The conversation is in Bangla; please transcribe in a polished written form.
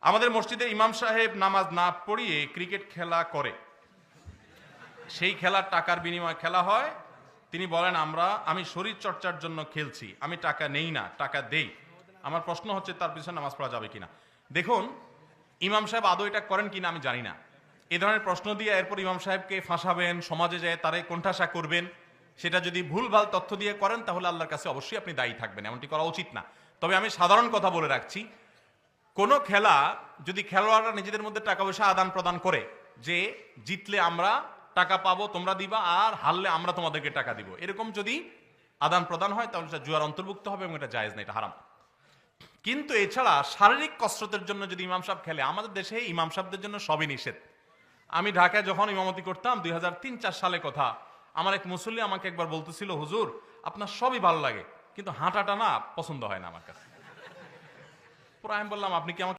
আমাদের মসজিদে ইমাম সাহেব নামাজ না পড়িয়ে ক্রিকেট খেলা করে, সেই খেলার টাকার বিনিময়ে খেলা হয়। তিনি বলেন আমি শরীর চর্চার জন্য খেলছি, আমি টাকা নেই না, টাকা দেই। আমার প্রশ্ন হচ্ছে তার পিছনে নামাজ পড়া যাবে কিনা। দেখুন, ইমাম সাহেব আদৌ এটা করেন কিনা আমি জানি না। এই ধরনের প্রশ্ন দিয়ে এরপর ইমাম সাহেবকে ফাঁসাবেন, সমাজে যায় তারে কোণঠাসা করবেন, সেটা যদি ভুলভাল তথ্য দিয়ে করেন তাহলে আল্লাহর কাছে অবশ্যই আপনি দায়ী থাকবেন, এমনটি করা উচিত না। তবে আমি সাধারণ কথা বলে রাখছি, কোন খেলা যদি খেলোয়াড়রা নিজেদের মধ্যে টাকা পয়সা আদান প্রদান করে, যে জিতলে আমরা টাকা পাবো তোমরা দিবা, আর হারলে আমরা তোমাদেরকে টাকা দিব, এরকম যদি আদান প্রদান হয় তাহলে এটা জুয়ার অন্তর্ভুক্ত হবে এবং এটা জায়েজ না, এটা হারাম। কিন্তু এছাড়া শারীরিক কসরতের জন্য যদি ইমাম সাহেব খেলে, আমাদের দেশে ইমাম সাহেবদের জন্য সবই নিষেধ। আমি ঢাকায় যখন ইমামতি করতাম 2003-04 সালে কথা, আমার এক মুসল্লি আমাকে একবার বলতেছিল, হুজুর আপনার সবই ভালো লাগে কিন্তু হাঁটাটা না পছন্দ হয় না আমার কাছে। পরে আমি বললাম, আপনি কি আমাকে